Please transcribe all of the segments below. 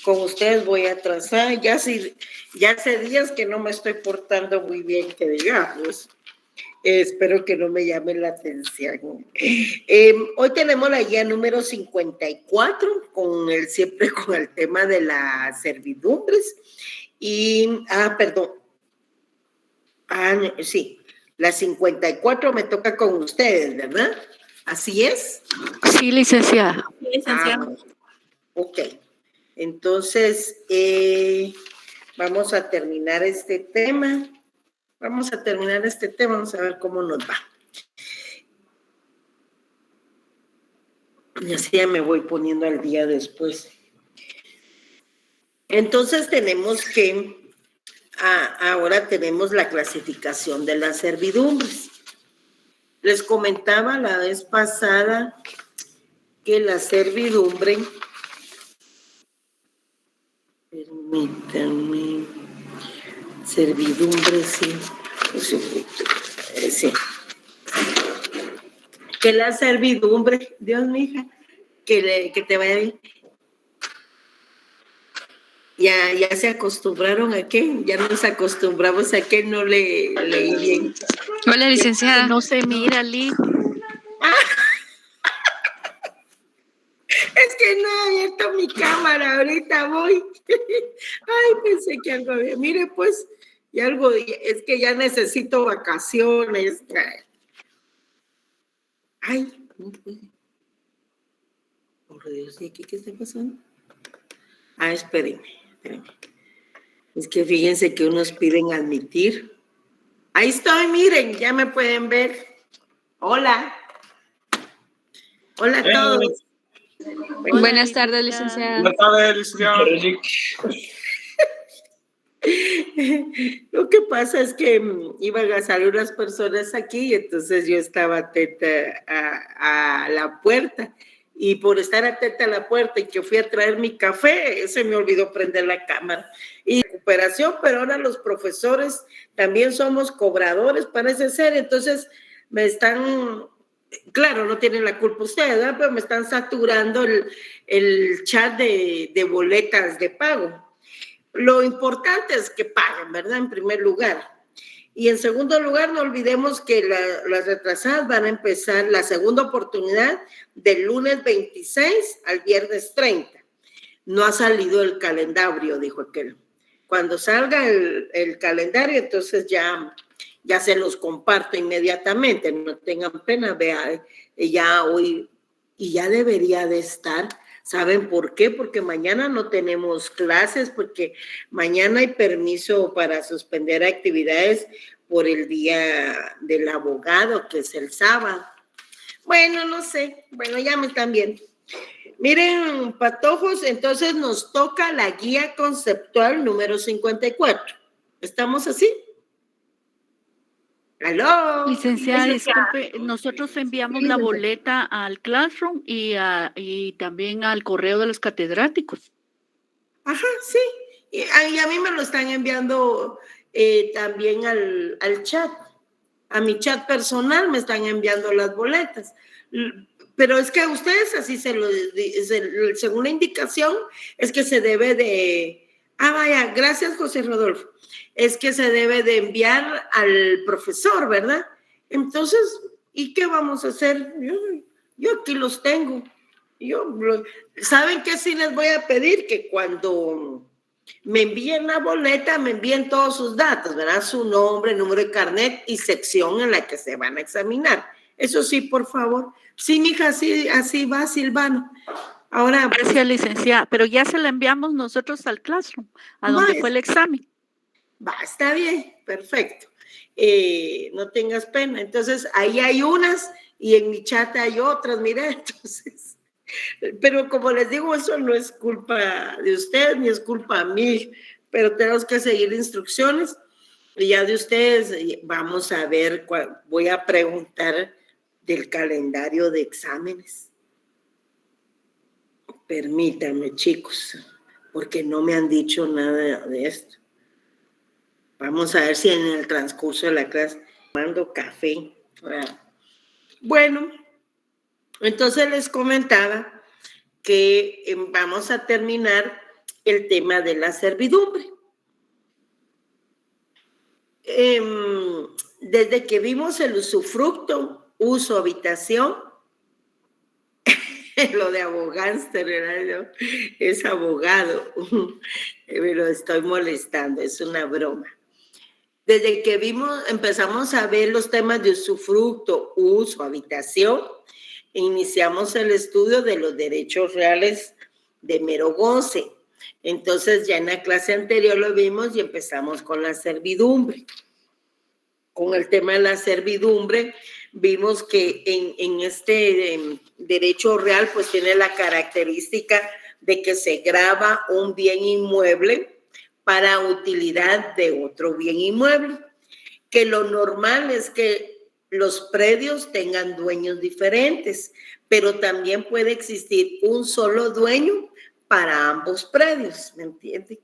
con ustedes voy a atrasar. Ya hace días que no me estoy portando muy bien, que digamos. Espero que no me llame la atención. Hoy tenemos la guía número 54, siempre con el tema de las servidumbres. Perdón. Sí, la 54 me toca con ustedes, ¿verdad? ¿Así es? Sí, licenciada. Sí, licenciada. Ok. Entonces, vamos a terminar este tema. Vamos a ver cómo nos va. Y así ya me voy poniendo al día después. Entonces ahora tenemos la clasificación de las servidumbres. Les comentaba la vez pasada que la servidumbre, permítanme, servidumbre, sí. Que la servidumbre, Dios mija, que te vaya bien. Ya se acostumbraron a que, ya nos acostumbramos a que no leí bien. Hola, licenciada. No se mira, Liz. Es que no he abierto mi cámara, ahorita voy. Ay, pensé que algo había. Mire, pues, es que ya necesito vacaciones. Ay, no puede. Por Dios, ¿y aquí qué está pasando? Espérenme. Es que fíjense que unos piden admitir. Ahí estoy, miren, ya me pueden ver. Hola. Hola a todos. Buenas tardes, licenciada. Buenas tardes, licenciada. Lo que pasa es que iban a salir unas personas aquí y entonces yo estaba atenta a la puerta y por estar atenta a la puerta y que fui a traer mi café, se me olvidó prender la cámara. Y recuperación, pero ahora los profesores también somos cobradores, parece ser, entonces me están... Claro, no tienen la culpa ustedes, ¿verdad? Pero me están saturando el chat de boletas de pago. Lo importante es que paguen, ¿verdad? En primer lugar. Y en segundo lugar, no olvidemos que las retrasadas van a empezar la segunda oportunidad del lunes 26 al viernes 30. No ha salido el calendario, dijo aquel. Cuando salga el calendario, entonces ya se los comparto inmediatamente. No tengan pena, vea, ya hoy, y ya debería de estar. ¿Saben por qué? Porque mañana no tenemos clases, porque mañana hay permiso para suspender actividades por el día del abogado, que es el sábado. Bueno, no sé. Bueno, ya me están viendo. Miren, patojos, entonces nos toca la guía conceptual número 54. ¿Estamos así? ¿Aló? Licenciada, disculpe, nosotros enviamos la boleta al Classroom y también al correo de los catedráticos. Ajá, sí. Y a mí me lo están enviando también al chat. A mi chat personal me están enviando las boletas. Pero es que a ustedes así según la indicación, es que se debe de... vaya, gracias José Rodolfo. Es que se debe de enviar al profesor, ¿verdad? Entonces, ¿y qué vamos a hacer? Yo aquí los tengo. ¿Saben qué sí les voy a pedir? Que cuando me envíen la boleta, me envíen todos sus datos, ¿verdad? Su nombre, número de carnet y sección en la que se van a examinar. Eso sí, por favor. Sí, mija, así va, Silvano. Ahora, gracias, licenciada, pero ya se la enviamos nosotros al Classroom, a donde fue el examen. Está bien, perfecto. No tengas pena. Entonces, ahí hay unas y en mi chat hay otras, mira, entonces. Pero como les digo, eso no es culpa de ustedes ni es culpa mía, pero tenemos que seguir instrucciones y ya de ustedes vamos a ver, voy a preguntar del calendario de exámenes. Permítanme, chicos, porque no me han dicho nada de esto. Vamos a ver si en el transcurso de la clase tomando café. Bueno, entonces les comentaba que vamos a terminar el tema de la servidumbre. Desde que vimos el usufructo, uso, habitación, lo de abogánster, ¿verdad? Es abogado, pero estoy molestando, es una broma. Desde que empezamos a ver los temas de usufructo, uso, habitación, iniciamos el estudio de los derechos reales de mero goce. Entonces ya en la clase anterior lo vimos y empezamos con la servidumbre. Con el tema de la servidumbre, vimos que en este derecho real pues tiene la característica de que se grava un bien inmueble para utilidad de otro bien inmueble, que lo normal es que los predios tengan dueños diferentes, pero también puede existir un solo dueño para ambos predios, ¿me entiende?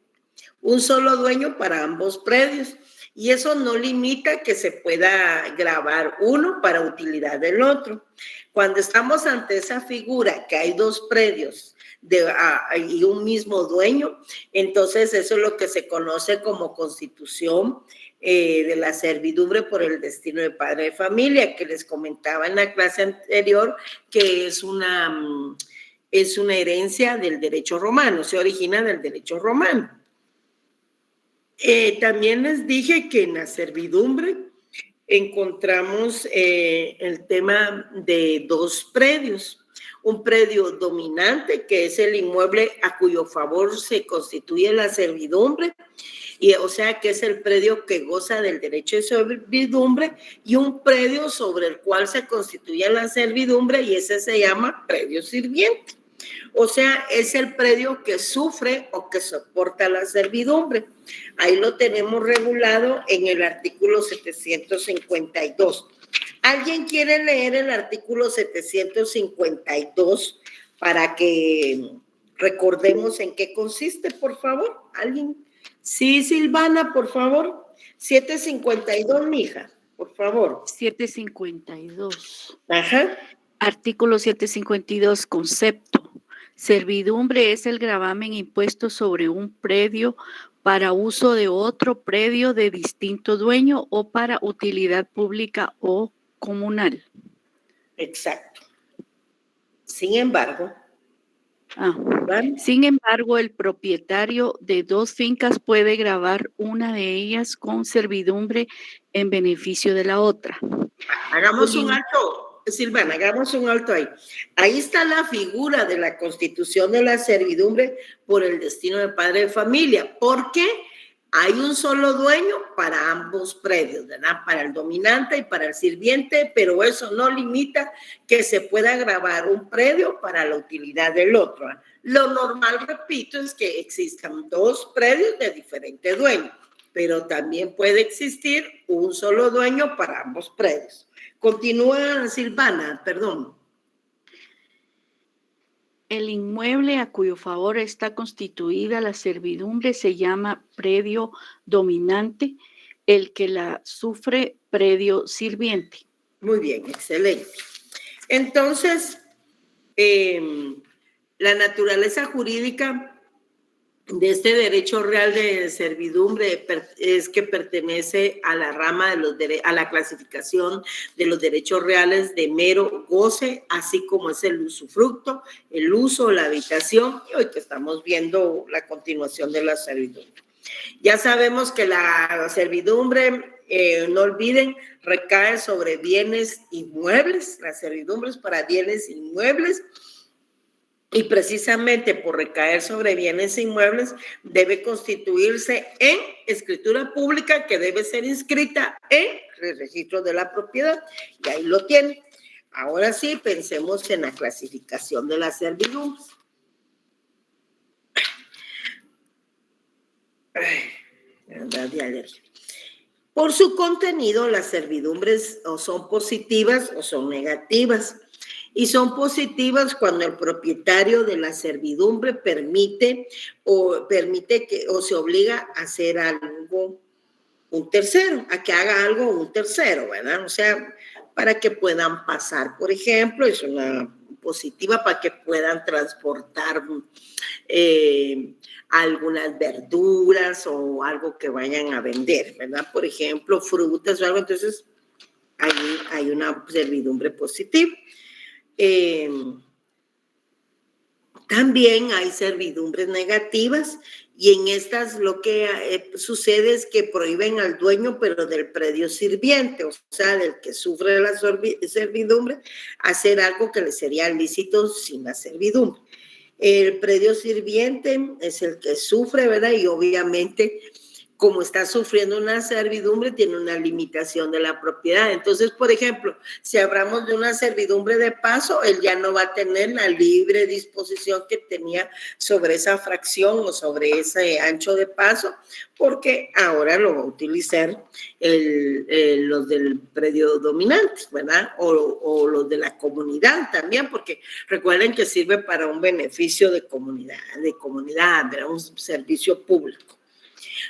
Un solo dueño para ambos predios. Y eso no limita que se pueda gravar uno para utilidad del otro. Cuando estamos ante esa figura que hay dos predios y un mismo dueño, entonces eso es lo que se conoce como constitución de la servidumbre por el destino de padre de familia, que les comentaba en la clase anterior que es una herencia del derecho romano, se origina del derecho romano. También les dije que en la servidumbre encontramos el tema de dos predios. Un predio dominante, que es el inmueble a cuyo favor se constituye la servidumbre, y, o sea, que es el predio que goza del derecho de servidumbre, y un predio sobre el cual se constituye la servidumbre, y ese se llama predio sirviente. O sea, es el predio que sufre o que soporta la servidumbre. Ahí lo tenemos regulado en el artículo 752. ¿Alguien quiere leer el artículo 752 para que recordemos en qué consiste, por favor? ¿Alguien? Sí, Silvana, por favor. 752, mija, por favor. 752. Ajá. Artículo 752, concepto. Servidumbre es el gravamen impuesto sobre un predio para uso de otro predio de distinto dueño o para utilidad pública o comunal. Exacto. Sin embargo, el propietario de dos fincas puede gravar una de ellas con servidumbre en beneficio de la otra. Hagamos un alto, Silvana, hagamos un alto ahí. Ahí está la figura de la constitución de la servidumbre por el destino de padre de familia. ¿Por qué? Hay un solo dueño para ambos predios, ¿verdad? Para el dominante y para el sirviente, pero eso no limita que se pueda gravar un predio para la utilidad del otro. Lo normal, repito, es que existan dos predios de diferente dueño, pero también puede existir un solo dueño para ambos predios. Continúa, Silvana, perdón. El inmueble a cuyo favor está constituida la servidumbre se llama predio dominante, el que la sufre predio sirviente. Muy bien, excelente. Entonces, la naturaleza jurídica de este derecho real de servidumbre es que pertenece a la rama de a la clasificación de los derechos reales de mero goce, así como es el usufructo, el uso, la habitación, y hoy que estamos viendo la continuación de la servidumbre. Ya sabemos que la servidumbre, no olviden, recae sobre bienes inmuebles, las servidumbres para bienes inmuebles. Y precisamente por recaer sobre bienes inmuebles debe constituirse en escritura pública que debe ser inscrita en el registro de la propiedad. Y ahí lo tiene. Ahora sí, pensemos en la clasificación de las servidumbres. Por su contenido, las servidumbres o son positivas o son negativas. Y son positivas cuando el propietario de la servidumbre permite que o se obliga a hacer algo un tercero, a que haga algo un tercero, ¿verdad? O sea, para que puedan pasar, por ejemplo, es una positiva para que puedan transportar algunas verduras o algo que vayan a vender, ¿verdad? Por ejemplo, frutas o algo, entonces ahí hay una servidumbre positiva. También hay servidumbres negativas y en estas lo que sucede es que prohíben al dueño, pero del predio sirviente, o sea, del que sufre la servidumbre, hacer algo que le sería lícito sin la servidumbre. El predio sirviente es el que sufre, ¿verdad? Y obviamente, como está sufriendo una servidumbre, tiene una limitación de la propiedad. Entonces, por ejemplo, si hablamos de una servidumbre de paso, él ya no va a tener la libre disposición que tenía sobre esa fracción o sobre ese ancho de paso, porque ahora lo va a utilizar los del predio dominante, ¿verdad? O los de la comunidad también, porque recuerden que sirve para un beneficio de comunidad, ¿verdad? Un servicio público.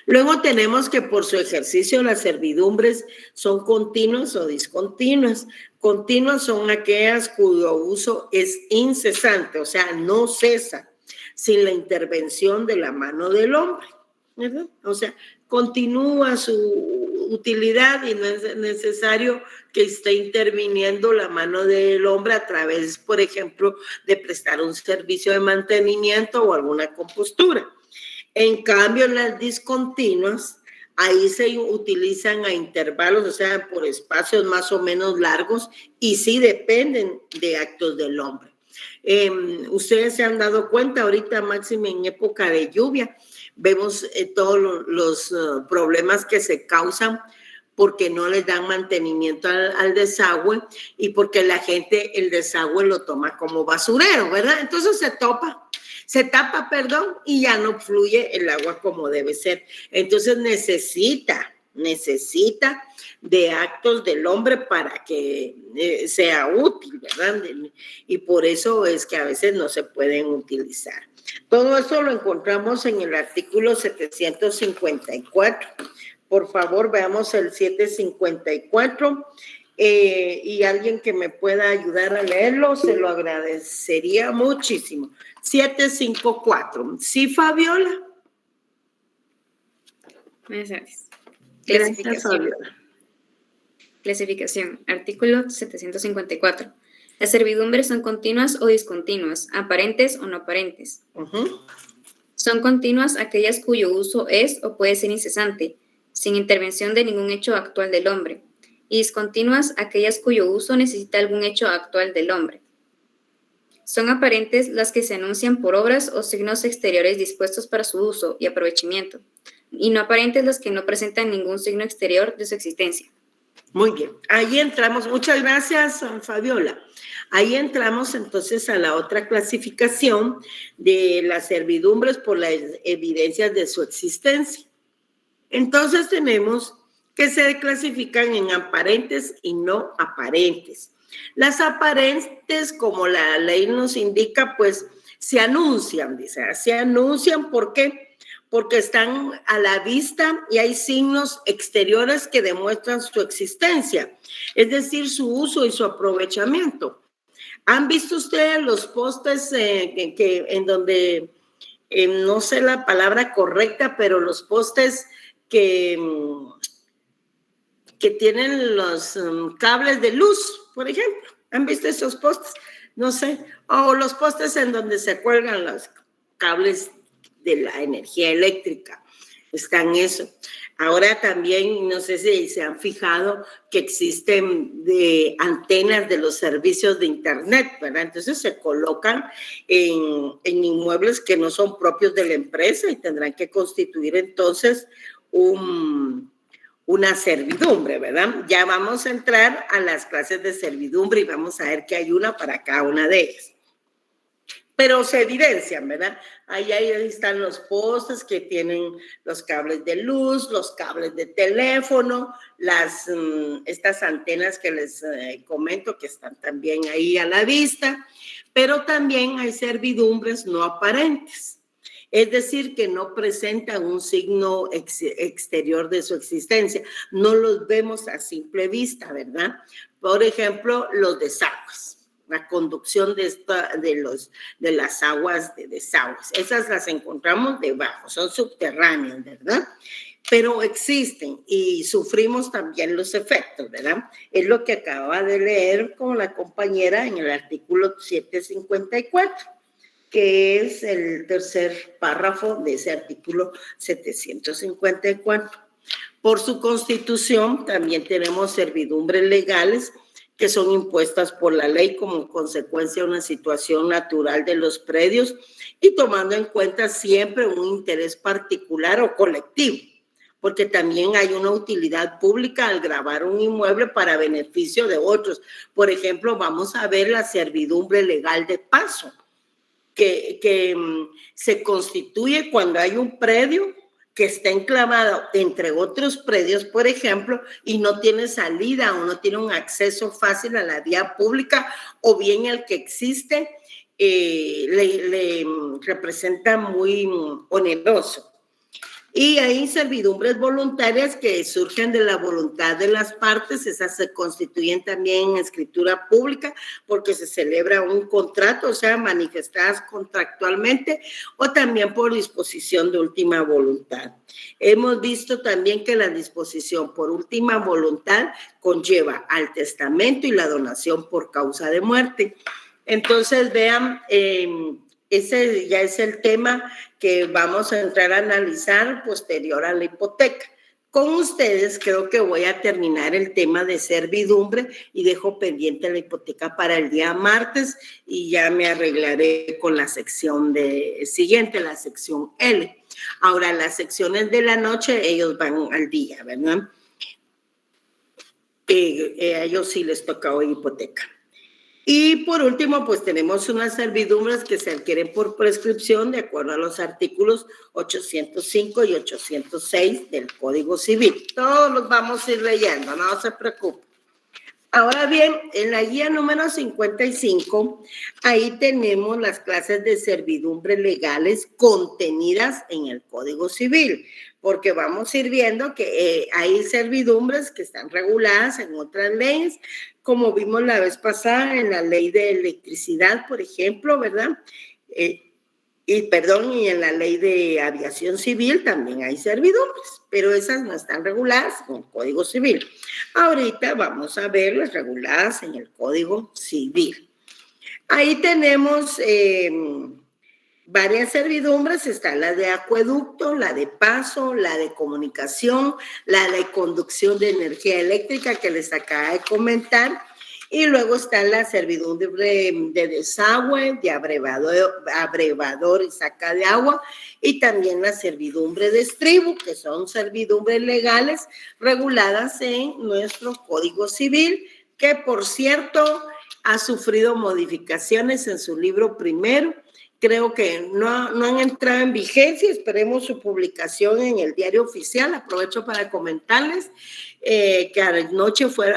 Luego tenemos que por su ejercicio las servidumbres son continuas o discontinuas. Continuas son aquellas cuyo uso es incesante, o sea, no cesa sin la intervención de la mano del hombre, ¿verdad? O sea, continúa su utilidad y no es necesario que esté interviniendo la mano del hombre a través, por ejemplo, de prestar un servicio de mantenimiento o alguna compostura. En cambio, las discontinuas, ahí se utilizan a intervalos, o sea, por espacios más o menos largos y sí dependen de actos del hombre. Ustedes se han dado cuenta ahorita, máximo en época de lluvia, vemos todos los problemas que se causan porque no les dan mantenimiento al desagüe y porque la gente el desagüe lo toma como basurero, ¿verdad? Entonces se tapa, y ya no fluye el agua como debe ser. Entonces necesita de actos del hombre para que sea útil, ¿verdad? Y por eso es que a veces no se pueden utilizar. Todo eso lo encontramos en el artículo 754. Por favor, veamos el 754. Y alguien que me pueda ayudar a leerlo, se lo agradecería muchísimo. 754. ¿Sí, Fabiola? Buenas tardes. Gracias, Fabiola. Clasificación. Artículo 754. Las servidumbres son continuas o discontinuas, aparentes o no aparentes. Son continuas aquellas cuyo uso es o puede ser incesante, sin intervención de ningún hecho actual del hombre, y discontinuas aquellas cuyo uso necesita algún hecho actual del hombre. Son aparentes las que se anuncian por obras o signos exteriores dispuestos para su uso y aprovechamiento, y no aparentes las que no presentan ningún signo exterior de su existencia. Muy bien, ahí entramos. Muchas gracias, Fabiola. Ahí entramos entonces a la otra clasificación de las servidumbres por las evidencias de su existencia. Entonces tenemos que se clasifican en aparentes y no aparentes. Las aparentes, como la ley nos indica, pues se anuncian, dice, se anuncian, ¿por qué? Porque están a la vista y hay signos exteriores que demuestran su existencia, es decir, su uso y su aprovechamiento. ¿Han visto ustedes los postes en donde, no sé la palabra correcta, pero los postes que tienen los cables de luz, por ejemplo? ¿Han visto esos postes? No sé. O los postes en donde se cuelgan los cables de la energía eléctrica. Están eso. Ahora también, no sé si se han fijado que existen antenas de los servicios de internet, ¿verdad? Entonces se colocan en inmuebles que no son propios de la empresa y tendrán que constituir entonces una servidumbre, ¿verdad? Ya vamos a entrar a las clases de servidumbre y vamos a ver que hay una para cada una de ellas. Pero se evidencian, ¿verdad? Ahí están los postes que tienen los cables de luz, los cables de teléfono, estas antenas que les comento que están también ahí a la vista, pero también hay servidumbres no aparentes. Es decir, que no presentan un signo exterior de su existencia. No los vemos a simple vista, ¿verdad? Por ejemplo, los desagües. la conducción de las aguas de desagües. Esas las encontramos debajo, son subterráneas, ¿verdad? Pero existen y sufrimos también los efectos, ¿verdad? Es lo que acababa de leer con la compañera en el artículo 754, que es el tercer párrafo de ese artículo 754. Por su constitución también tenemos servidumbres legales que son impuestas por la ley como consecuencia de una situación natural de los predios y tomando en cuenta siempre un interés particular o colectivo, porque también hay una utilidad pública al gravar un inmueble para beneficio de otros. Por ejemplo, vamos a ver la servidumbre legal de paso, que se constituye cuando hay un predio que está enclavado entre otros predios, por ejemplo, y no tiene salida o no tiene un acceso fácil a la vía pública, o bien el que existe le representa muy oneroso. Y hay servidumbres voluntarias que surgen de la voluntad de las partes, esas se constituyen también en escritura pública porque se celebra un contrato, o sea, manifestadas contractualmente o también por disposición de última voluntad. Hemos visto también que la disposición por última voluntad conlleva al testamento y la donación por causa de muerte. Entonces, vean, ese ya es el tema que vamos a entrar a analizar posterior a la hipoteca. Con ustedes creo que voy a terminar el tema de servidumbre y dejo pendiente la hipoteca para el día martes y ya me arreglaré con la sección siguiente, la sección L. Ahora, las secciones de la noche, ellos van al día, ¿verdad? A ellos sí les toca hoy hipoteca. Y por último, pues tenemos unas servidumbres que se adquieren por prescripción de acuerdo a los artículos 805 y 806 del Código Civil. Todos los vamos a ir leyendo, no se preocupen. Ahora bien, en la guía número 55, ahí tenemos las clases de servidumbre legales contenidas en el Código Civil, porque vamos a ir viendo que hay servidumbres que están reguladas en otras leyes, como vimos la vez pasada en la ley de electricidad, por ejemplo, ¿verdad? Y en la ley de aviación civil también hay servidumbres, pero esas no están reguladas en el Código Civil. Ahorita vamos a ver las reguladas en el Código Civil. Ahí tenemos varias servidumbres, está la de acueducto, la de paso, la de comunicación, la de conducción de energía eléctrica que les acaba de comentar, y luego está la servidumbre de desagüe, de abrevador y saca de agua, y también la servidumbre de estribo, que son servidumbres legales reguladas en nuestro Código Civil, que por cierto ha sufrido modificaciones en su libro primero. Creo que no han entrado en vigencia, esperemos su publicación en el Diario Oficial. Aprovecho para comentarles que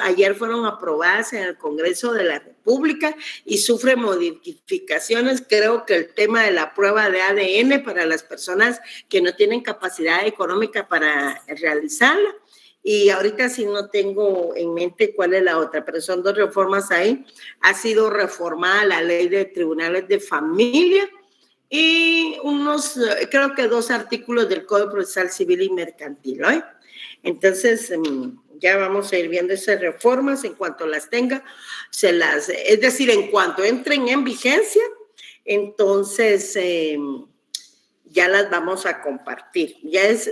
ayer fueron aprobadas en el Congreso de la República y sufre modificaciones. Creo que el tema de la prueba de ADN para las personas que no tienen capacidad económica para realizarla. Y ahorita sí no tengo en mente cuál es la otra, pero son dos reformas ahí. Ha sido reformada la ley de tribunales de familia y creo que 2 artículos del Código Procesal Civil y Mercantil, ¿no? Entonces, ya vamos a ir viendo esas reformas en cuanto las tenga, es decir, en cuanto entren en vigencia, entonces ya las vamos a compartir.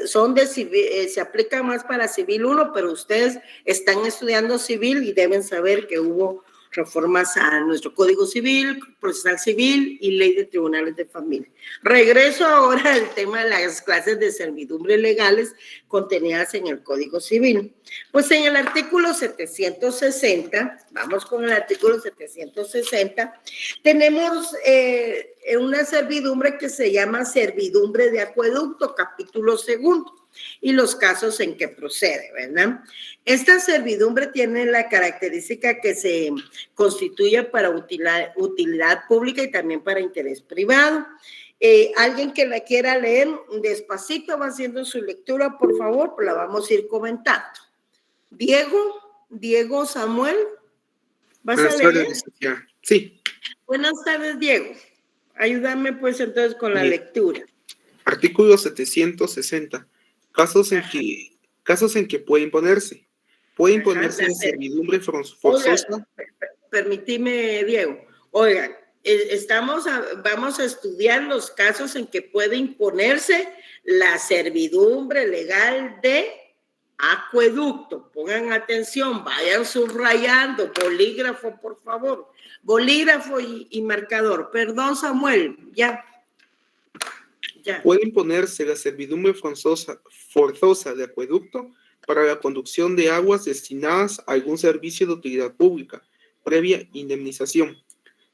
Son de civil, se aplica más para Civil 1, pero ustedes están estudiando Civil y deben saber que hubo reformas a nuestro Código Civil, Procesal Civil y Ley de Tribunales de Familia. Regreso ahora al tema de las clases de servidumbre legales contenidas en el Código Civil. Pues en el artículo 760, vamos con el artículo 760, tenemos una servidumbre que se llama servidumbre de acueducto, capítulo 2, y los casos en que procede, ¿verdad? Esta servidumbre tiene la característica que se constituye para utilidad pública y también para interés privado. Alguien que la quiera leer despacito, va haciendo su lectura, por favor, pues la vamos a ir comentando. Diego Samuel, ¿vas a leer? Sí. Buenas tardes, Diego. Ayúdame pues entonces con la lectura. Artículo 760. Casos en que puede imponerse. Puede imponerse la servidumbre forzosa. Permíteme, Diego. Oigan, vamos a estudiar los casos en que puede imponerse la servidumbre legal de acueducto. Pongan atención, vayan subrayando. Bolígrafo, por favor. Bolígrafo y marcador. Perdón, Samuel, ya. Puede imponerse la servidumbre forzosa de acueducto para la conducción de aguas destinadas a algún servicio de utilidad pública, previa indemnización.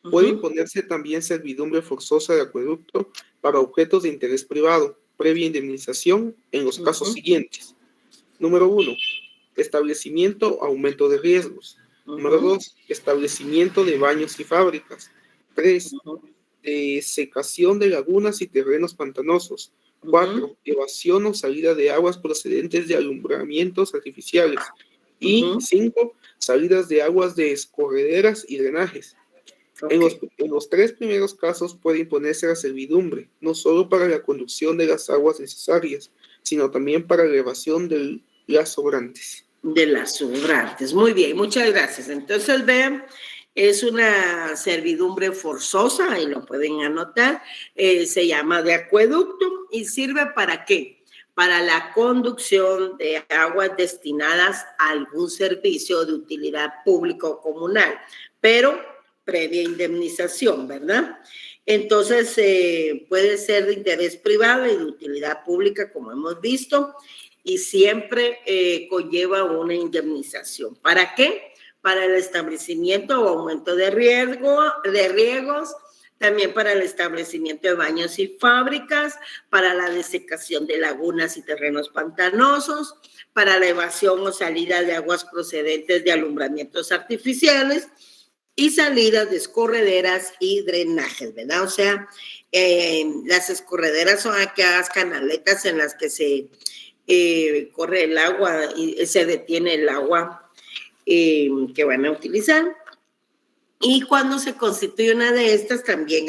Puede imponerse también servidumbre forzosa de acueducto para objetos de interés privado, previa indemnización en los casos siguientes. Número 1. Establecimiento, aumento de riesgos. Número 2. Establecimiento de baños y fábricas. 3. Desecación de lagunas y terrenos pantanosos. 4. Evasión o salida de aguas procedentes de alumbramientos artificiales. Y 5. Salidas de aguas de escorrederas y drenajes. En los 3 primeros casos puede imponerse la servidumbre, no solo para la conducción de las aguas necesarias, sino también para la evasión de las sobrantes. De las sobrantes. Muy bien, muchas gracias. Entonces, vean, es una servidumbre forzosa, y lo pueden anotar, se llama de acueducto y sirve ¿para qué? Para la conducción de aguas destinadas a algún servicio de utilidad pública o comunal, pero previa indemnización, ¿verdad? Entonces, puede ser de interés privado y de utilidad pública, como hemos visto, y siempre conlleva una indemnización. ¿Para qué? Para el establecimiento o aumento de riegos, también para el establecimiento de baños y fábricas, para la desecación de lagunas y terrenos pantanosos, para la evasión o salida de aguas procedentes de alumbramientos artificiales y salidas de escorrederas y drenajes, ¿verdad? O sea, las escorrederas son aquellas canaletas en las que se corre el agua y se detiene el agua que van a utilizar. Y cuando se constituye una de estas, también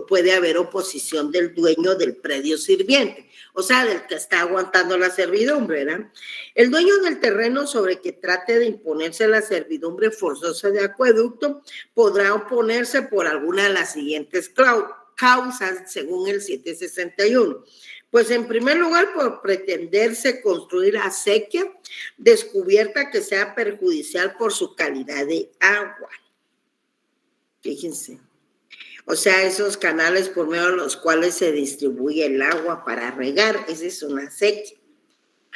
puede haber oposición del dueño del predio sirviente, o sea, del que está aguantando la servidumbre, ¿verdad? El dueño del terreno sobre que trate de imponerse la servidumbre forzosa de acueducto podrá oponerse por alguna de las siguientes causas, según el 761. Pues en primer lugar, por pretenderse construir acequia descubierta que sea perjudicial por su calidad de agua. Fíjense. O sea, esos canales por medio de los cuales se distribuye el agua para regar, esa es una acequia.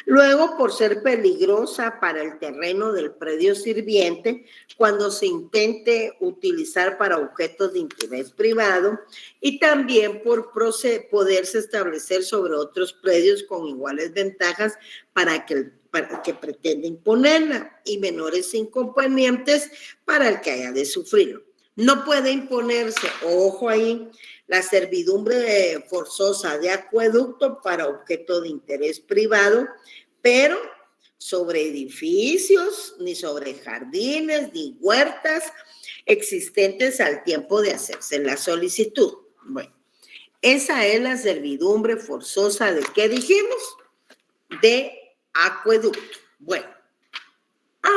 Luego, por ser peligrosa para el terreno del predio sirviente, cuando se intente utilizar para objetos de interés privado, y también por poderse establecer sobre otros predios con iguales ventajas para que pretende imponerla, y menores inconvenientes para el que haya de sufrirlo. No puede imponerse, ojo ahí, la servidumbre forzosa de acueducto para objeto de interés privado, pero sobre edificios, ni sobre jardines, ni huertas existentes al tiempo de hacerse la solicitud. Bueno, esa es la servidumbre forzosa de, ¿qué dijimos? De acueducto. Bueno.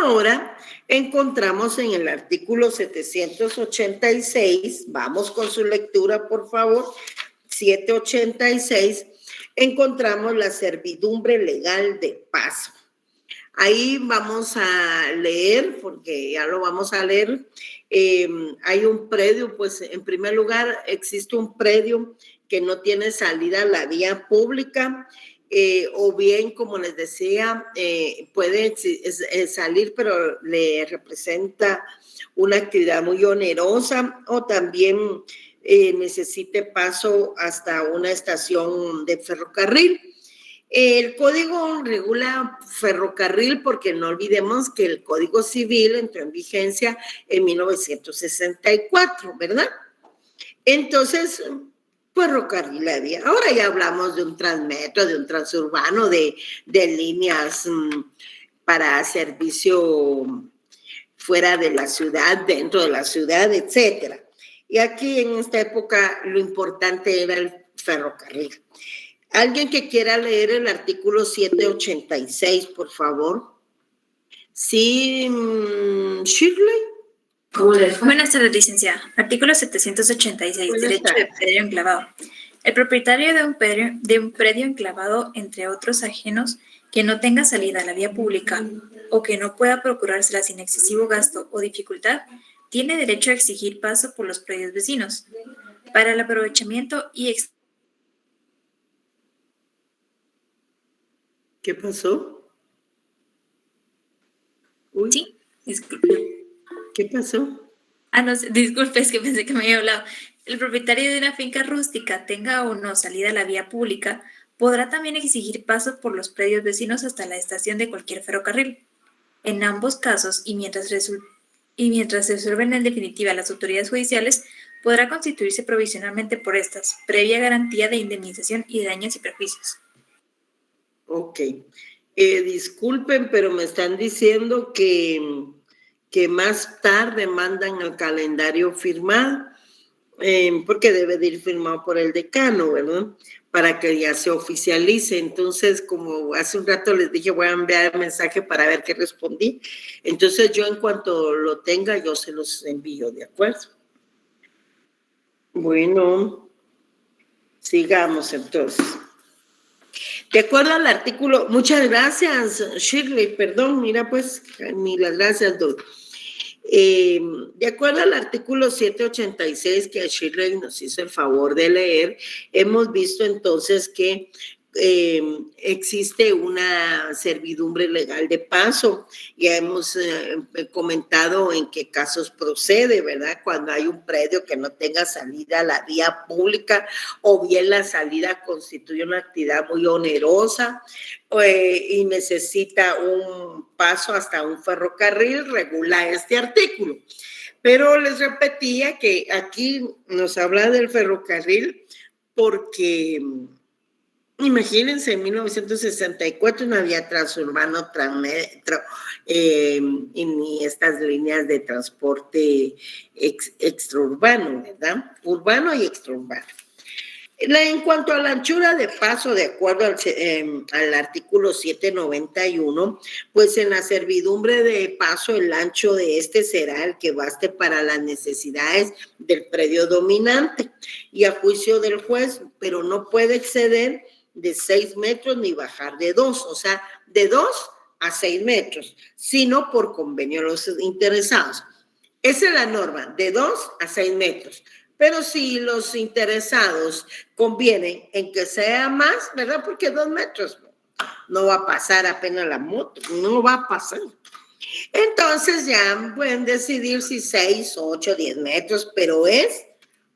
Ahora encontramos en el artículo 786, vamos con su lectura, por favor, 786, encontramos la servidumbre legal de paso. Ahí vamos a leer, porque ya lo vamos a leer, hay un predio, pues en primer lugar existe un predio que no tiene salida a la vía pública, o bien, como les decía, puede salir, pero le representa una actividad muy onerosa, o también necesite paso hasta una estación de ferrocarril. El código regula ferrocarril porque no olvidemos que el Código Civil entró en vigencia en 1964, ¿verdad? Entonces, ferrocarrilería. Ahora ya hablamos de un transmetro, de un transurbano, de líneas para servicio fuera de la ciudad, dentro de la ciudad, etcétera. Y aquí en esta época lo importante era el ferrocarril. ¿Alguien que quiera leer el artículo 786, por favor? Sí, Shirley. Buenas tardes, licenciada. Artículo 786, derecho de predio enclavado. El propietario de un predio enclavado, entre otros ajenos, que no tenga salida a la vía pública o que no pueda procurársela sin excesivo gasto o dificultad, tiene derecho a exigir paso por los predios vecinos para el aprovechamiento y ¿Qué pasó? Uy. Sí, disculpe. ¿Qué pasó? No, disculpe, es que pensé que me había hablado. El propietario de una finca rústica, tenga o no salida a la vía pública, podrá también exigir paso por los predios vecinos hasta la estación de cualquier ferrocarril. En ambos casos, y mientras se resuelven en definitiva las autoridades judiciales, podrá constituirse provisionalmente por estas, previa garantía de indemnización y de daños y perjuicios. Ok. Disculpen, pero me están diciendo que más tarde mandan el calendario firmado, porque debe de ir firmado por el decano, ¿verdad? Para que ya se oficialice. Entonces, como hace un rato les dije, voy a enviar el mensaje para ver qué respondí. Entonces, yo en cuanto lo tenga, yo se los envío, ¿de acuerdo? Bueno, sigamos entonces. De acuerdo al artículo, muchas gracias, Shirley, perdón, mira pues, ni las gracias, Dol. De acuerdo al artículo 786 que Shirley nos hizo el favor de leer, hemos visto entonces que existe una servidumbre legal de paso. Ya hemos comentado en qué casos procede, ¿verdad? Cuando hay un predio que no tenga salida a la vía pública o bien la salida constituye una actividad muy onerosa y necesita un paso hasta un ferrocarril, regula este artículo. Pero les repetía que aquí nos habla del ferrocarril porque imagínense, en 1964 no había transurbano, ni estas líneas de transporte extraurbano, ¿verdad? Urbano y extraurbano. En cuanto a la anchura de paso, de acuerdo al artículo 791, pues en la servidumbre de paso el ancho de este será el que baste para las necesidades del predio dominante y a juicio del juez, pero no puede exceder de 6 metros ni bajar de 2, o sea, de 2 a 6 metros, sino por convenio de los interesados. Esa es la norma, de 2 a 6 metros. Pero si los interesados convienen en que sea más, ¿verdad? Porque 2 metros no va a pasar apenas la moto, no va a pasar. Entonces ya pueden decidir si 6, 8, 10 metros, pero es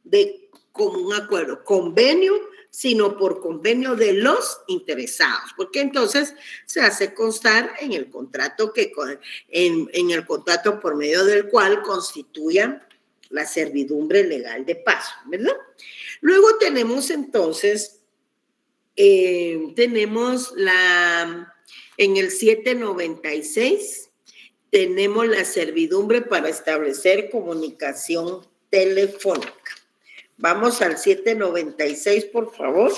de común acuerdo, convenio, sino por convenio de los interesados, porque entonces se hace constar en el contrato en el contrato por medio del cual constituyan la servidumbre legal de paso, ¿verdad? Luego tenemos entonces, en el 796, tenemos la servidumbre para establecer comunicación telefónica. Vamos al 796, por favor.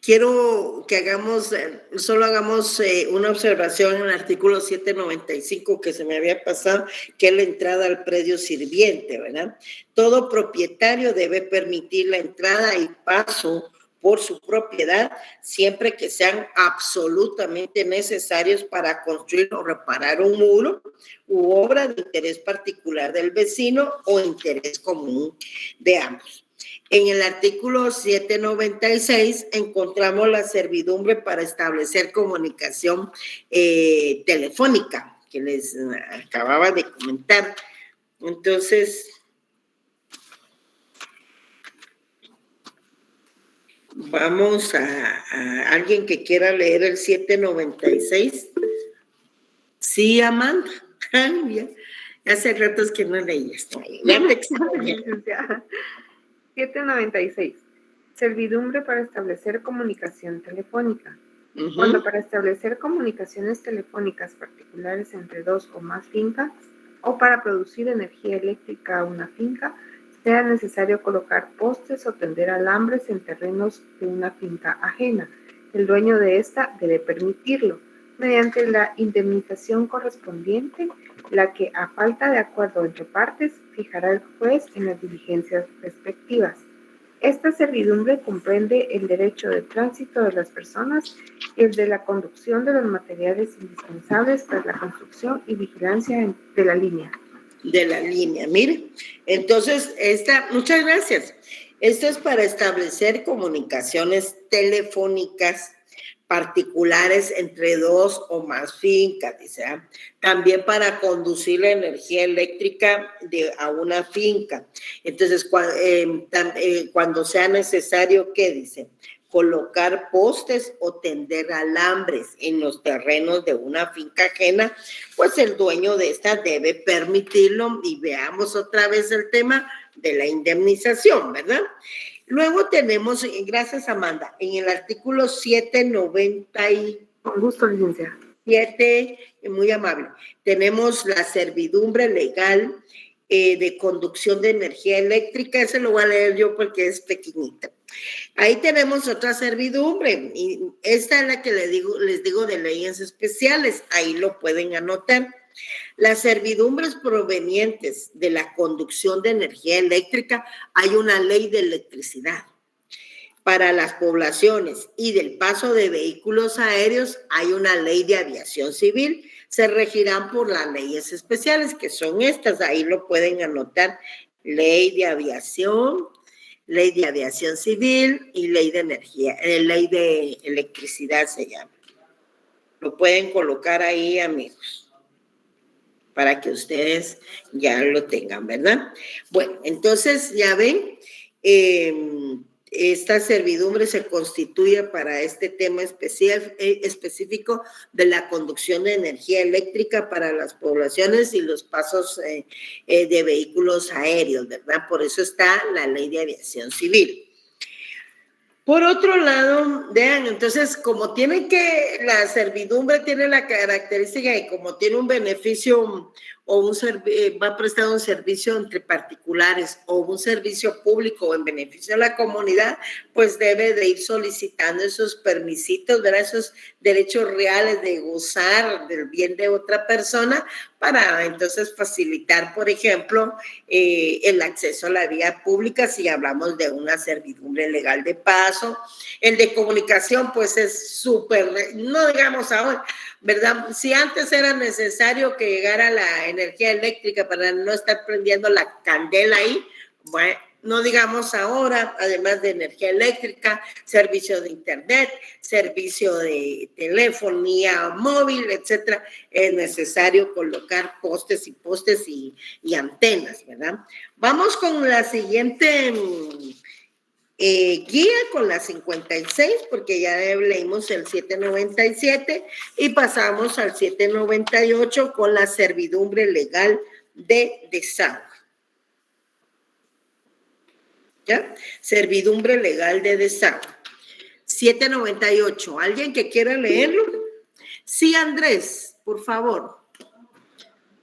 Quiero que solo hagamos una observación en el artículo 795 que se me había pasado, que es la entrada al predio sirviente, ¿verdad? Todo propietario debe permitir la entrada y paso por su propiedad siempre que sean absolutamente necesarios para construir o reparar un muro u obra de interés particular del vecino o interés común de ambos. En el artículo 796 encontramos la servidumbre para establecer comunicación telefónica, que les acababa de comentar. Entonces, vamos a alguien que quiera leer el 796. Sí, Amanda. Ya hace ratos que no leí esto. Ya te extrañé. 796. Servidumbre para establecer comunicación telefónica. Cuando para establecer comunicaciones telefónicas particulares entre dos o más fincas o para producir energía eléctrica a una finca, sea necesario colocar postes o tender alambres en terrenos de una finca ajena. El dueño de esta debe permitirlo, mediante la indemnización correspondiente, la que, a falta de acuerdo entre partes, fijará el juez en las diligencias respectivas. Esta servidumbre comprende el derecho de tránsito de las personas y el de la conducción de los materiales indispensables para la construcción y vigilancia de la línea. De la línea, mire. Entonces, muchas gracias. Esto es para establecer comunicaciones telefónicas particulares entre dos o más fincas, dice. También para conducir la energía eléctrica a una finca. Entonces, cuando sea necesario, ¿qué dice? Colocar postes o tender alambres en los terrenos de una finca ajena, pues el dueño de esta debe permitirlo. Y veamos otra vez el tema de la indemnización, ¿verdad? Luego tenemos, gracias Amanda, en el artículo 790 y... Con gusto, licenciada. 7, muy amable. Tenemos la servidumbre legal de conducción de energía eléctrica. Ese lo voy a leer yo porque es pequeñita. Ahí tenemos otra servidumbre. Y esta es la que les digo de leyes especiales. Ahí lo pueden anotar. Las servidumbres provenientes de la conducción de energía eléctrica, hay una ley de electricidad. Para las poblaciones y del paso de vehículos aéreos, hay una ley de aviación civil. Se regirán por las leyes especiales, que son estas. Ahí lo pueden anotar. Ley de aviación civil y ley de energía, ley de electricidad se llama. Lo pueden colocar ahí, amigos, para que ustedes ya lo tengan, ¿verdad? Bueno, entonces ya ven, esta servidumbre se constituye para este tema específico de la conducción de energía eléctrica para las poblaciones y los pasos de vehículos aéreos, ¿verdad? Por eso está la ley de aviación civil. Por otro lado, vean, entonces, como la servidumbre tiene la característica de como tiene un beneficio o va a prestar un servicio entre particulares o un servicio público en beneficio de la comunidad, pues debe de ir solicitando esos permisitos, ¿verdad? Esos derechos reales de gozar del bien de otra persona para entonces facilitar, por ejemplo, el acceso a la vía pública si hablamos de una servidumbre legal de paso. El de comunicación, pues es súper, no digamos ahora, ¿verdad? Si antes era necesario que llegara la energía eléctrica para no estar prendiendo la candela ahí, bueno, no digamos ahora, además de energía eléctrica, servicio de internet, servicio de telefonía móvil, etcétera, es necesario colocar postes y antenas, ¿verdad? Vamos con la siguiente guía, con la 56, porque ya leímos el 797 y pasamos al 798 con la servidumbre legal de desagüe. ¿Ya? Servidumbre legal de desagüe. 798. ¿Alguien que quiera leerlo? Sí, Andrés, por favor.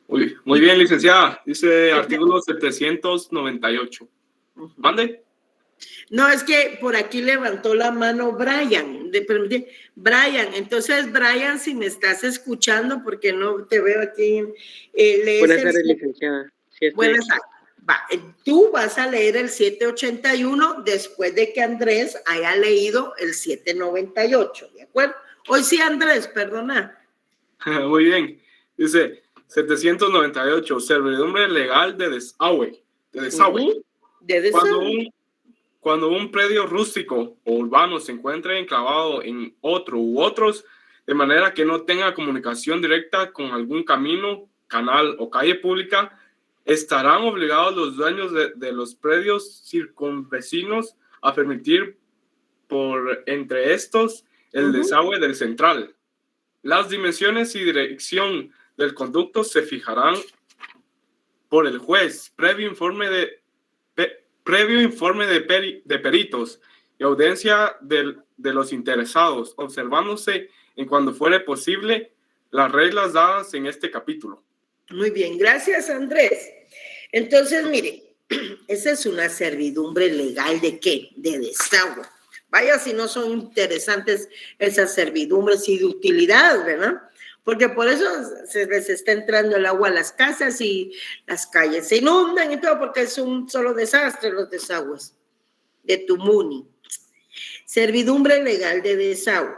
Muy bien, licenciada. Dice artículo 798. Mande. No, es que por aquí levantó la mano Brian. Brian, entonces, Brian, si me estás escuchando, porque no te veo aquí. Buenas tardes, licenciada. Sí, buenas tardes. Tú vas a leer el 781 después de que Andrés haya leído el 798, ¿de acuerdo? Hoy sí, Andrés, perdona. Muy bien. Dice 798, servidumbre legal de desagüe. Cuando un predio rústico o urbano se encuentre enclavado en otro u otros, de manera que no tenga comunicación directa con algún camino, canal o calle pública, estarán obligados los dueños de los predios circunvecinos a permitir por entre estos el desagüe del central. Las dimensiones y dirección del conducto se fijarán por el juez, previo informe de peritos y audiencia de los interesados, observándose en cuando fuere posible las reglas dadas en este capítulo. Muy bien, gracias, Andrés. Entonces, mire, esa es una servidumbre legal ¿de qué? De desahogo. Vaya si no son interesantes esas servidumbres y de utilidad, ¿verdad? Porque por eso se les está entrando el agua a las casas y las calles se inundan y todo, porque es un solo desastre los desagües de Tumuni. Servidumbre legal de desahogo.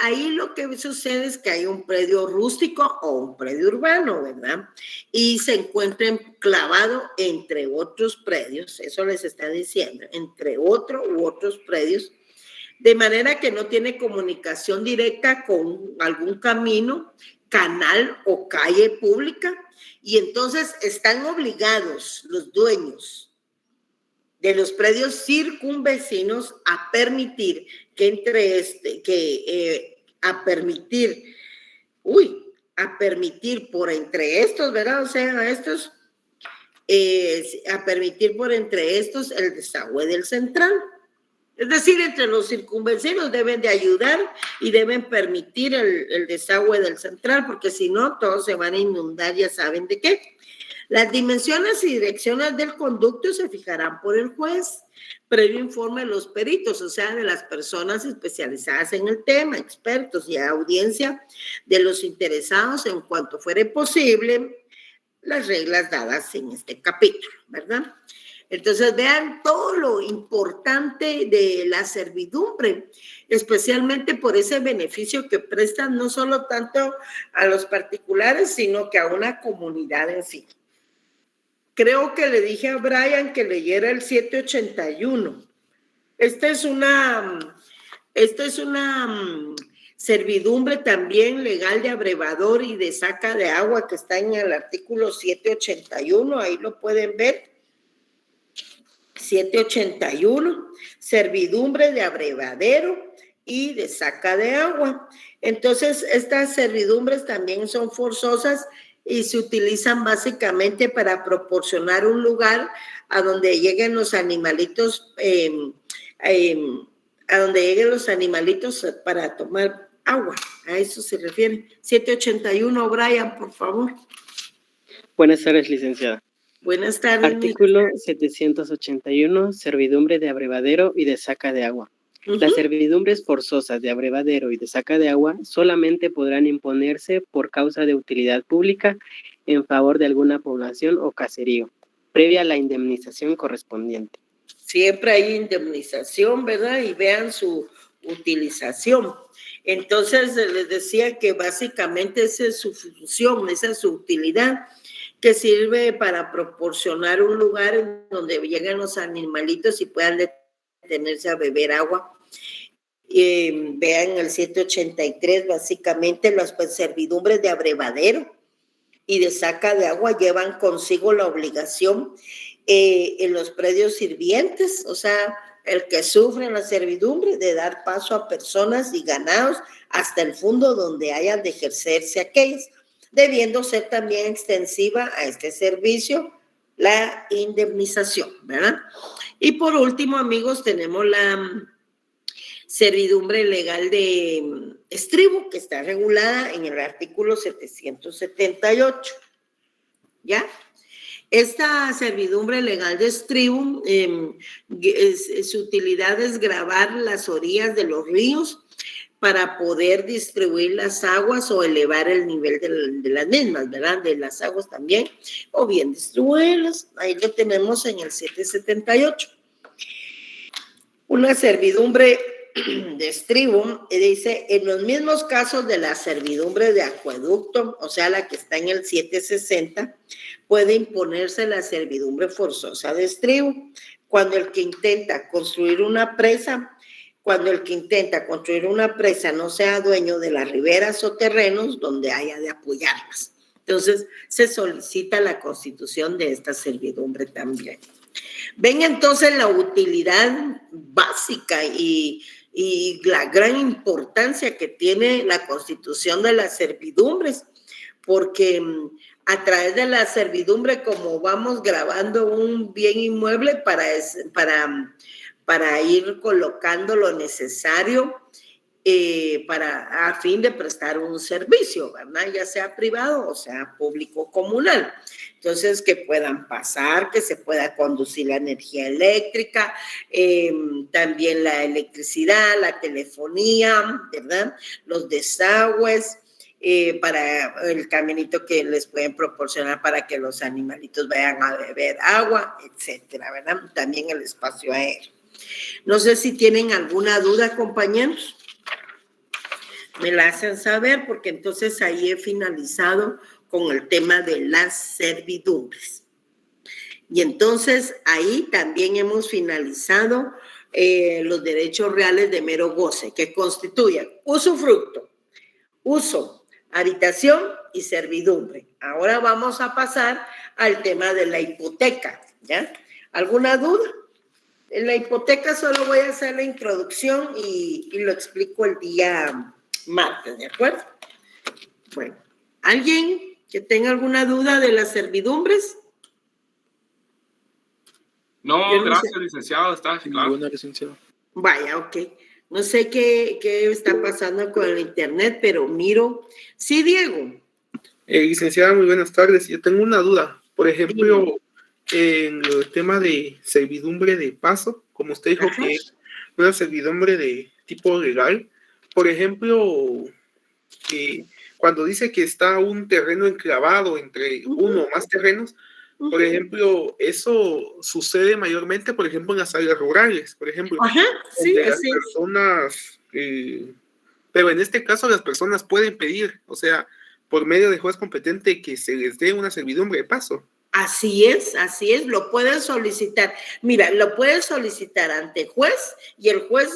Ahí lo que sucede es que hay un predio rústico o un predio urbano, ¿verdad? Y se encuentra enclavado entre otros predios, eso les está diciendo, entre otro u otros predios, de manera que no tiene comunicación directa con algún camino, canal o calle pública, y entonces están obligados los dueños de los predios circunvecinos a permitir que a permitir por entre estos, ¿verdad? O sea, a permitir por entre estos el desagüe del central. Es decir, entre los circunvecinos deben de ayudar y deben permitir el desagüe del central, porque si no, todos se van a inundar, ya saben de qué. Las dimensiones y direcciones del conducto se fijarán por el juez, previo informe de los peritos, o sea, de las personas especializadas en el tema, expertos y audiencia de los interesados en cuanto fuere posible las reglas dadas en este capítulo, ¿verdad? Entonces, vean todo lo importante de la servidumbre, especialmente por ese beneficio que prestan no solo tanto a los particulares, sino que a una comunidad en sí. Creo que le dije a Brian que leyera el 781. Esta es una servidumbre también legal de abrevador y de saca de agua que está en el artículo 781, ahí lo pueden ver. 781, servidumbre de abrevadero y de saca de agua. Entonces, estas servidumbres también son forzosas y se utilizan básicamente para proporcionar un lugar a donde lleguen los animalitos, para tomar agua. A eso se refiere. 781, Brian, por favor. Buenas tardes, licenciada. Buenas tardes. Artículo 781, servidumbre de abrevadero y de saca de agua. Las servidumbres forzosas de abrevadero y de saca de agua solamente podrán imponerse por causa de utilidad pública en favor de alguna población o caserío, previa a la indemnización correspondiente. Siempre hay indemnización, ¿verdad? Y vean su utilización. Entonces, les decía que básicamente esa es su función, esa es su utilidad, que sirve para proporcionar un lugar en donde lleguen los animalitos y puedan detenerse a beber agua. Vean el 783, básicamente las servidumbres de abrevadero y de saca de agua llevan consigo la obligación en los predios sirvientes, o sea, el que sufre la servidumbre de dar paso a personas y ganados hasta el fondo donde hayan de ejercerse aquellas, debiendo ser también extensiva a este servicio la indemnización, ¿verdad? Y por último, amigos, tenemos la servidumbre legal de estribo, que está regulada en el artículo 778, ¿ya? Esta servidumbre legal de estribo, su utilidad es gravar las orillas de los ríos para poder distribuir las aguas o elevar el nivel de las mismas, ¿verdad? De las aguas también, o bien distribuirlas. Ahí lo tenemos en el 778. Una servidumbre de estribo, dice, en los mismos casos de la servidumbre de acueducto, o sea, la que está en el 760, puede imponerse la servidumbre forzosa de estribo cuando el que intenta construir una presa no sea dueño de las riberas o terrenos donde haya de apoyarlas. Entonces, se solicita la constitución de esta servidumbre también. Ven entonces la utilidad básica y la gran importancia que tiene la constitución de las servidumbres, porque a través de la servidumbre, como vamos grabando un bien inmueble para para ir colocando lo necesario a fin de prestar un servicio, ¿verdad? Ya sea privado o sea público comunal. Entonces, que puedan pasar, que se pueda conducir la energía eléctrica, también la electricidad, la telefonía, ¿verdad? Los desagües, para el caminito que les pueden proporcionar para que los animalitos vayan a beber agua, etcétera, ¿verdad? También el espacio aéreo. No sé si tienen alguna duda, compañeros. Me la hacen saber porque entonces ahí he finalizado con el tema de las servidumbres. Y entonces ahí también hemos finalizado los derechos reales de mero goce, que constituyen usufructo, uso, habitación y servidumbre. Ahora vamos a pasar al tema de la hipoteca, ¿ya? ¿Alguna duda? En la hipoteca solo voy a hacer la introducción y lo explico el día martes, ¿de acuerdo? Bueno, ¿alguien que tenga alguna duda de las servidumbres? No, gracias, licenciado, está claro. Ninguna, licenciado. Vaya, ok. No sé qué está pasando con el internet, pero miro. Sí, Diego. Licenciada, muy buenas tardes. Yo tengo una duda. Por ejemplo, en el tema de servidumbre de paso, como usted dijo, que es una servidumbre de tipo legal. Por ejemplo, cuando dice que está un terreno enclavado entre uno o más terrenos, por ejemplo, eso sucede mayormente, por ejemplo, en las áreas rurales, por ejemplo, sí, las así personas, pero en este caso las personas pueden pedir, o sea, por medio de juez competente, que se les dé una servidumbre de paso. Así es, lo pueden solicitar. Mira, lo pueden solicitar ante juez y el juez,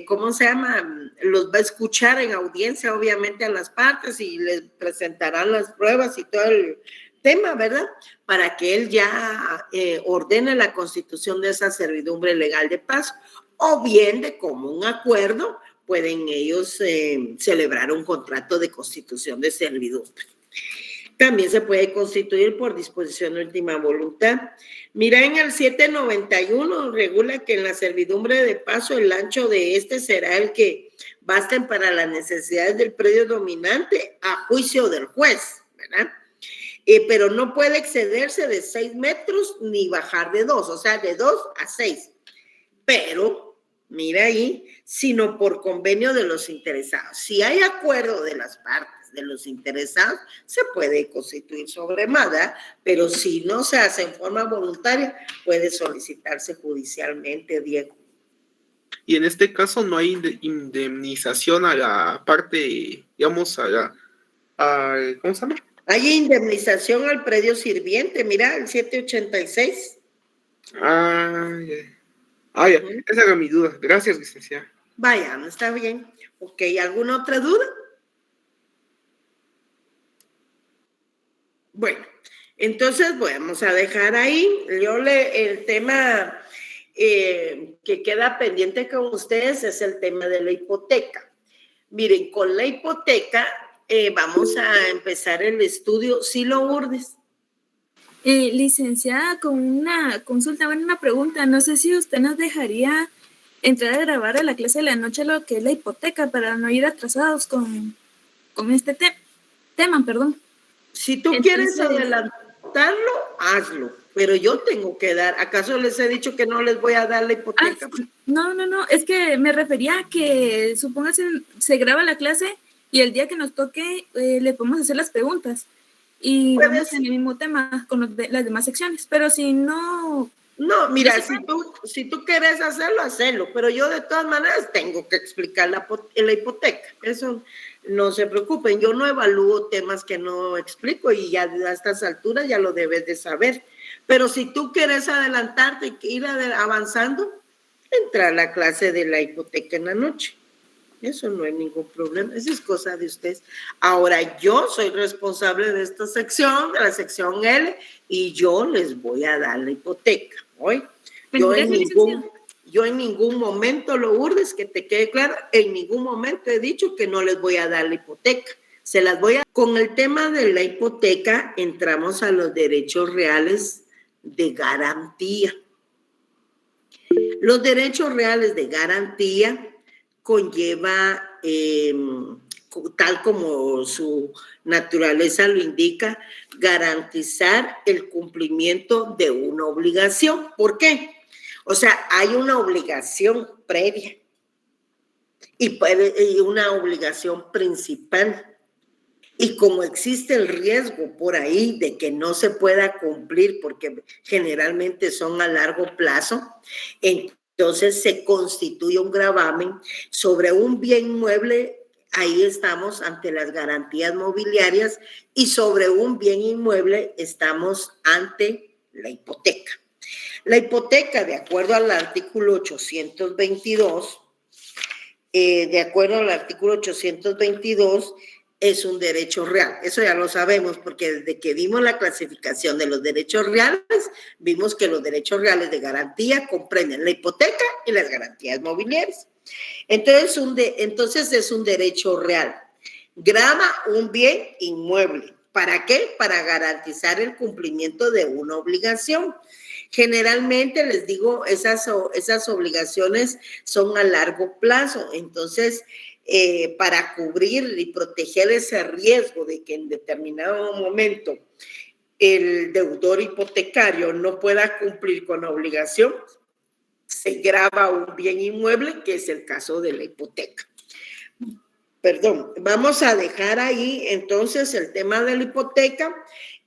¿cómo se llama? Los va a escuchar en audiencia, obviamente, a las partes y les presentarán las pruebas y todo el tema, ¿verdad? Para que él ya ordene la constitución de esa servidumbre legal de paso, o bien de común acuerdo pueden ellos celebrar un contrato de constitución de servidumbre. También se puede constituir por disposición de última voluntad. Mira, en el 791 regula que en la servidumbre de paso el ancho de este será el que basten para las necesidades del predio dominante a juicio del juez, ¿verdad? Pero no puede excederse de 6 metros ni bajar de 2, o sea, de 2 a 6. Pero, mira ahí, sino por convenio de los interesados. Si hay acuerdo de las partes, de los interesados, se puede constituir sobre más, ¿verdad? Pero si no se hace en forma voluntaria, puede solicitarse judicialmente, Diego. Y en este caso no hay indemnización a la parte, digamos, ¿cómo se llama? Hay indemnización al predio sirviente, mira, el 786. Ya. Esa era mi duda. Gracias, licenciada. Vaya, está bien. Ok, ¿alguna otra duda? Bueno, entonces vamos a dejar ahí. El tema que queda pendiente con ustedes es el tema de la hipoteca. Miren, con la hipoteca vamos a empezar el estudio. ¿Sí, Lourdes? Licenciada, con una consulta, bueno, una pregunta. No sé si usted nos dejaría entrar a grabar a la clase de la noche lo que es la hipoteca para no ir atrasados con este tema, perdón. Si tú quieres adelantarlo, hazlo, pero yo tengo que dar. ¿Acaso les he dicho que no les voy a dar la hipoteca? No, es que me refería a que, supóngase, se graba la clase y el día que nos toque le podemos hacer las preguntas y vamos en el mismo tema con las demás secciones, pero si no... No, mira, si tú quieres hacerlo, hazlo, pero yo de todas maneras tengo que explicar la hipoteca. Eso no se preocupen, yo no evalúo temas que no explico y ya a estas alturas ya lo debes de saber. Pero si tú quieres adelantarte y ir avanzando, entra a la clase de la hipoteca en la noche. Eso no hay ningún problema, eso es cosa de ustedes. Ahora yo soy responsable de esta sección, de la sección L, y yo les voy a dar la hipoteca. ¿Hoy? Yo en ningún momento, Lourdes, que te quede claro, en ningún momento he dicho que no les voy a dar la hipoteca. Se las voy a... Con el tema de la hipoteca entramos a los derechos reales de garantía. Los derechos reales de garantía conlleva, tal como su naturaleza lo indica, garantizar el cumplimiento de una obligación. ¿Por qué? O sea, hay una obligación previa y una obligación principal. Y como existe el riesgo por ahí de que no se pueda cumplir, porque generalmente son a largo plazo, entonces se constituye un gravamen sobre un bien inmueble. Ahí estamos ante las garantías mobiliarias, y sobre un bien inmueble estamos ante la hipoteca. La hipoteca, de acuerdo al artículo 822, es un derecho real. Eso ya lo sabemos, porque desde que vimos la clasificación de los derechos reales, vimos que los derechos reales de garantía comprenden la hipoteca y las garantías mobiliarias. Entonces es un derecho real. Grava un bien inmueble. ¿Para qué? Para garantizar el cumplimiento de una obligación. Generalmente, les digo, esas obligaciones son a largo plazo. Entonces, para cubrir y proteger ese riesgo de que en determinado momento el deudor hipotecario no pueda cumplir con la obligación, se grava un bien inmueble, que es el caso de la hipoteca. Perdón, vamos a dejar ahí entonces el tema de la hipoteca,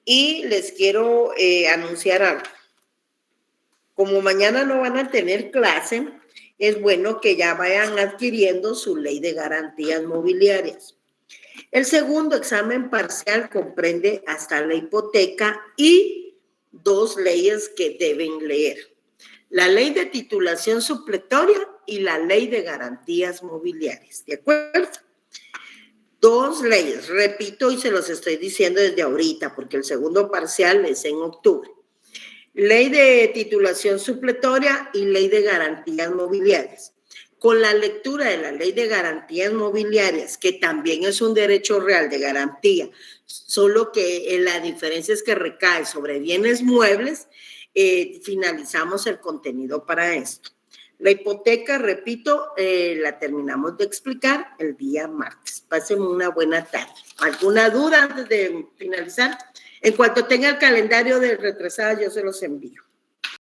y les quiero anunciar algo. Como mañana no van a tener clase, es bueno que ya vayan adquiriendo su ley de garantías mobiliarias. El segundo examen parcial comprende hasta la hipoteca y 2 leyes que deben leer: la ley de titulación supletoria y la ley de garantías mobiliarias. ¿De acuerdo? 2 leyes, repito, y se los estoy diciendo desde ahorita, porque el segundo parcial es en octubre. Ley de titulación supletoria y ley de garantías mobiliarias. Con la lectura de la ley de garantías mobiliarias, que también es un derecho real de garantía, solo que la diferencia es que recae sobre bienes muebles, finalizamos el contenido para esto. La hipoteca, repito, la terminamos de explicar el día martes. Pasen una buena tarde. ¿Alguna duda antes de finalizar? En cuanto tenga el calendario de retrasada, yo se los envío.